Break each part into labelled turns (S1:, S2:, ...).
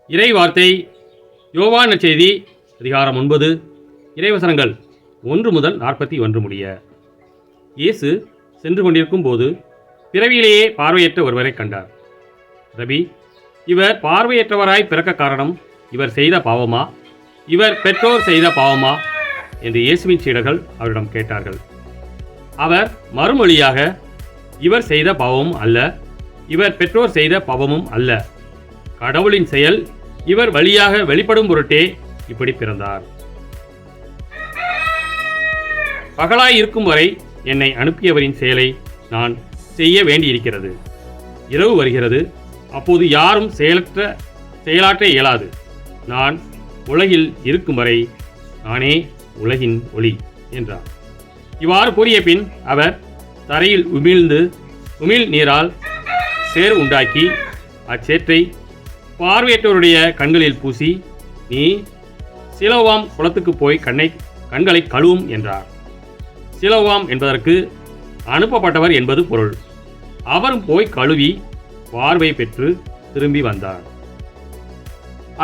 S1: இறை வார்த்தை யோவான் நற்செய்தி அதிகாரம் 9 இறைவசனங்கள் 1 முதல் 41 முடிய. இயேசு சென்று கொண்டிருக்கும் போது பிறவியிலேயே பார்வையற்ற ஒருவரை கண்டார். ரபி, இவர் பார்வையற்றவராய் பிறக்க காரணம் இவர் செய்த பாவமா, இவர் பெற்றோர் செய்த பாவமா என்று இயேசுவின் சீடர்கள் அவரிடம் கேட்டார்கள். அவர் மறுமொழியாக, இவர் செய்த பாவமும் அல்ல, இவர் பெற்றோர் செய்த பாவமும் அல்ல, கடவுளின் செயல் இவர் வழியாக வெளிப்படும் பொருட்டே இப்படி பிறந்தார். பகலாய் இருக்கும் வரை என்னை அனுப்பியவரின் செயலை நான் செய்ய வேண்டியிருக்கிறது. இரவு வருகிறது, அப்போது யாரும் செயலாற்ற இயலாது. நான் உலகில் இருக்கும் வரை நானே உலகின் ஒளி என்றார். இவ்வாறு கூறிய பின் அவர் தரையில் உமிழ் நீரால் சேறு உண்டாக்கி அச்சேற்றை பார்வையற்றவருடைய கண்களில் பூசி, நீ சிலோவாம் குளத்துக்கு போய் கண்களை கழுவும் என்றார். சிலோவாம் என்பதற்கு அனுப்பப்பட்டவர் என்பது பொருள். அவரும் போய் கழுவி பார்வை பெற்று திரும்பி வந்தார்.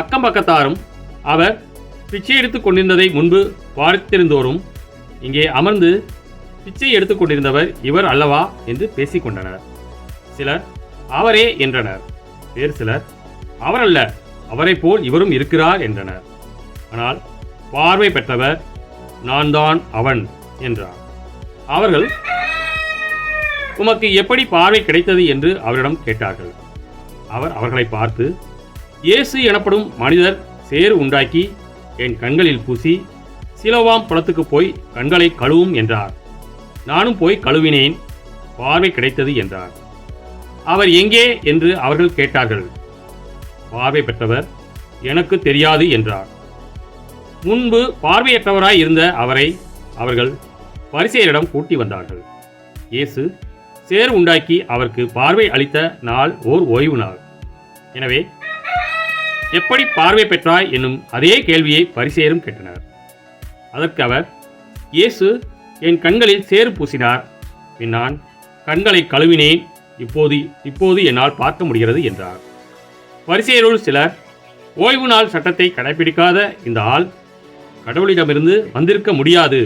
S1: அக்கம் பக்கத்தாரும் அவர் பிச்சை எடுத்துக் கொண்டிருந்ததை முன்பு பார்த்திருந்தோரும், இங்கே அமர்ந்து பிச்சை எடுத்துக் கொண்டிருந்தவர் இவர் அல்லவா என்று பேசிக்கொண்டனர். சிலர் அவரே என்றனர். வேறு சிலர் அவரல்ல, அவரை போல் இவரும் இருக்கிறார் என்றனர். ஆனால் பார்வை பெற்றவர் நான் தான் அவன் என்றார். அவர்கள், உமக்கு எப்படி பார்வை கிடைத்தது என்று அவரிடம் கேட்டார்கள். அவர் அவர்களை பார்த்து, இயேசு எனப்படும் மனிதர் சேறு உண்டாக்கி என் கண்களில் பூசி சிலோவாம் குளத்துக்கு போய் கண்களை கழுவும் என்றார். நானும் போய் கழுவினேன், பார்வை கிடைத்தது என்றார். அவர் எங்கே என்று அவர்கள் கேட்டார்கள். பார்வை பெற்றவர் எனக்கு தெரியாது என்றார். முன்பு பார்வையற்றவராய் இருந்த அவரை அவர்கள் பரிசேயரிடம் கூட்டி வந்தார்கள். இயேசு சேறு உண்டாக்கி அவருக்கு பார்வை அளித்த நாள் ஓர் ஓய்வு நாள். எனவே எப்படி பார்வை பெற்றாய் என்னும் அதே கேள்வியை பரிசேயரும் கேட்டனர். அதற்கு அவர், இயேசு என் கண்களில் சேறு பூசினார், பின் நான் கண்களை கழுவினேன், இப்போது என்னால் பார்க்க முடிகிறது என்றார். பரிசேயருள் சிலர், ஓய்வு நாள் சட்டத்தை கடைபிடிக்காத இந்த ஆள் கடவுளிடமிருந்து வந்திருக்க முடியாது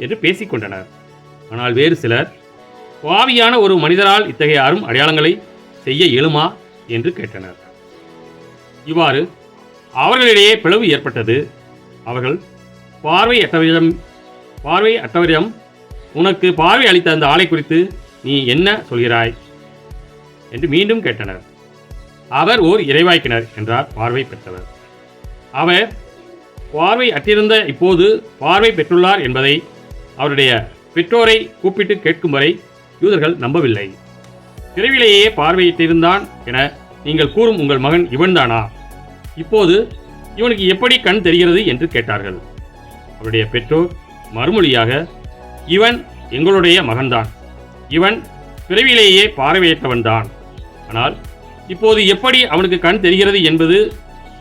S1: என்று பேசிக்கொண்டனர். ஆனால் வேறு சிலர், பாவியான ஒரு மனிதரால் இத்தகைய அரும் அடையாளங்களை செய்ய இயலுமா என்று கேட்டனர். இவ்வாறு அவர்களிடையே பிளவு ஏற்பட்டது. அவர்கள் பார்வையற்றவரிடம் உனக்கு பார்வை அளித்த அந்த ஆளை குறித்து நீ என்ன சொல்கிறாய் என்று மீண்டும் கேட்டனர். அவர் ஓர் இறைவாக்கினர் என்றார் பார்வை பெற்றவர். அவர் பார்வை அற்றிருந்த இப்போது பார்வை பெற்றுள்ளார் என்பதை அவருடைய பெற்றோரை கூப்பிட்டு கேட்கும் வரை யூதர்கள் நம்பவில்லை. பிறவிலேயே பார்வையிட்டிருந்தான் என நீங்கள் கூறும் உங்கள் மகன் இவன்தானா? இப்போது இவனுக்கு எப்படி கண் தெரிகிறது என்று கேட்டார்கள். அவருடைய பெற்றோர் மறுமொழியாக, இவன் எங்களுடைய மகன்தான், இவன் பிறவிலேயே பார்வையற்றவன்தான். ஆனால் இப்போது எப்படி அவனுக்கு கண் தெரிகிறது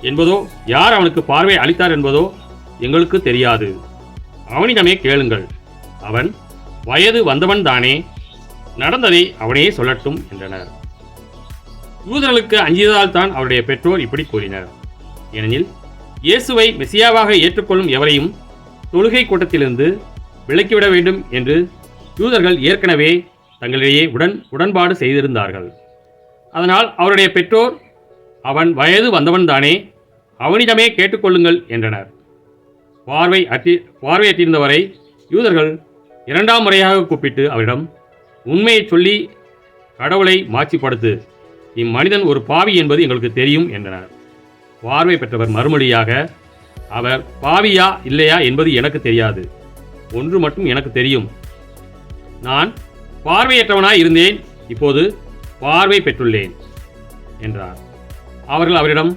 S1: என்பதோ யார் அவனுக்கு பார்வை அளித்தார் என்பதோ எங்களுக்கு தெரியாது. அவனிடமே கேளுங்கள், அவன் வயது வந்தவன் தானே, நடந்ததை அவனே சொல்லட்டும் என்றனர். யூதர்களுக்கு அஞ்சியதால் தான் அவருடைய பெற்றோர் இப்படி கூறினர். ஏனெனில் இயேசுவை மெசியாவாக ஏற்றுக்கொள்ளும் எவரையும் தொழுகை கூட்டத்திலிருந்து விலக்கிவிட வேண்டும் என்று யூதர்கள் ஏற்கனவே தங்களிடையே உடன்பாடு செய்திருந்தார்கள். அதனால் அவருடைய பெற்றோர், அவன் வயது வந்தவன் தானே, அவனிடமே கேட்டுக்கொள்ளுங்கள் என்றனர். பார்வையற்றிருந்தவரை யூதர்கள் 2ஆம் முறையாக கூப்பிட்டு அவரிடம், உண்மையை சொல்லி கடவுளை மாட்சிப்படுத்து, இம்மனிதன் ஒரு பாவி என்பது எங்களுக்கு தெரியும் என்றனர். பார்வை பெற்றவர் மறுமொழியாக, அவர் பாவியா இல்லையா என்பது எனக்கு தெரியாது. ஒன்று மட்டும் எனக்கு தெரியும், நான் பார்வையற்றவனாய் இருந்தேன், இப்போது பார்வை பெற்றுள்ளேன் என்றார். அவர்கள் அவரிடம்,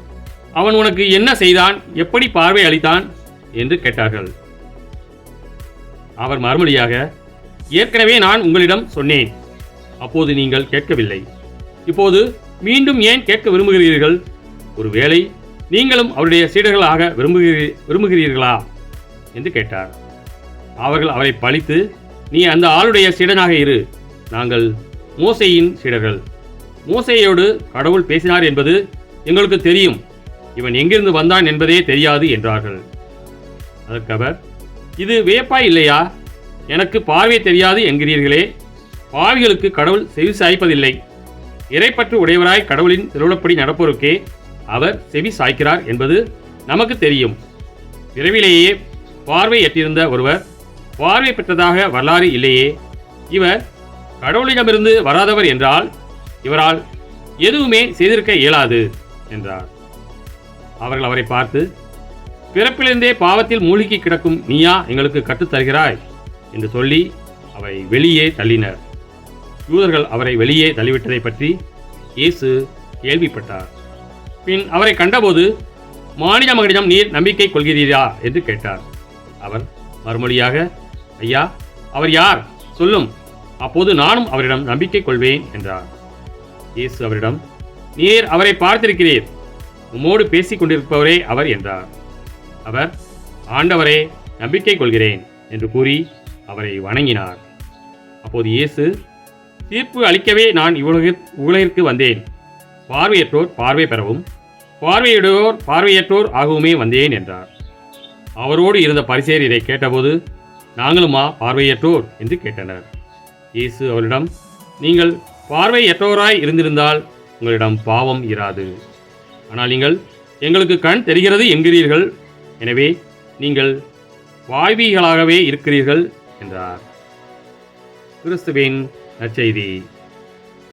S1: அவன் உனக்கு என்ன செய்தான், எப்படி பார்வை அளித்தான் என்று கேட்டார்கள். அவர் மறுமொழியாக, ஏற்கனவே நான் உங்களிடம் சொன்னேன், அப்போது நீங்கள் கேட்கவில்லை, இப்போது மீண்டும் ஏன் கேட்க விரும்புகிறீர்கள்? ஒருவேளை நீங்களும் அவருடைய சீடர்களாக விரும்புகிறீர்களா என்று கேட்டார். அவர்கள் அவரை பழித்து, நீ அந்த ஆளுடைய சீடனாக இரு, நாங்கள் மோசேயின் சீடர்கள், மோசேயோடு கடவுள் பேசினார் என்பது எங்களுக்கு தெரியும், இவன் எங்கிருந்து வந்தான் என்பதே தெரியாது என்றார்கள். அதற்கு அவர், இது வியப்பாய் இல்லையா? எனக்கு பார்வை தெரியாது என்கிறீர்களே. பாவிகளுக்கு கடவுள் செவி சாய்ப்பதில்லை. இறைப்பற்று உடையவராய் கடவுளின் திருவிழப்படி நடப்போருக்கே அவர் செவி சாய்க்கிறார் என்பது நமக்கு தெரியும். பிறவிலேயே பார்வையற்றிருந்த ஒருவர் பார்வை பெற்றதாக வரலாறு இல்லையே. இவர் கடவுளிடமிருந்து வராதவர் என்றால் இவரால் எதுவுமே செய்திருக்க இயலாது என்றார். அவர்கள் அவரை பார்த்து, பிறப்பிலிருந்தே பாவத்தில் மூழ்கி கிடக்கும் நீயா எங்களுக்கு கற்றுத்தருகிறாய் என்று சொல்லி அவரை வெளியே தள்ளினர். யூதர்கள் அவரை வெளியே தள்ளிவிட்டதை பற்றி இயேசு கேள்விப்பட்டார். பின் அவரை கண்டபோது, மானிட மகனிடம் நீர் நம்பிக்கை கொள்கிறீரா என்று கேட்டார். அவர் மறுமொழியாக, ஐயா, அவர் யார் சொல்லும், அப்போது நானும் அவரிடம் நம்பிக்கை கொள்வேன் என்றார். இயேசு அவரிடம், நீர் அவரை பார்த்திருக்கிறீர், உம்மோடு பேசிக் கொண்டிருப்பவரே அவர் என்றார். அவர், ஆண்டவரே, நம்பிக்கை கொள்கிறேன் என்று கூறி அவரை வணங்கினார். அப்போது இயேசு, தீர்ப்பு அளிக்கவே நான் இவ்வுலகிற்கு வந்தேன். பார்வையற்றோர் பார்வை பெறவும், பார்வையுடையோர் பார்வையற்றோர் ஆகவுமே வந்தேன் என்றார். அவரோடு இருந்த பரிசேயர் இதை கேட்டபோது, நாங்களுமா பார்வையற்றோர் என்று கேட்டனர். இயேசு அவரிடம், நீங்கள் பார்வையற்றோராய் இருந்திருந்தால் உங்களிடம் பாவம் இராது. ஆனால் நீங்கள் எங்களுக்கு கண் தெரிகிறது என்கிறீர்கள், எனவே நீங்கள் பாவிகளாகவே இருக்கிறீர்கள் என்றார். கிறிஸ்துவின் நற்செய்தி.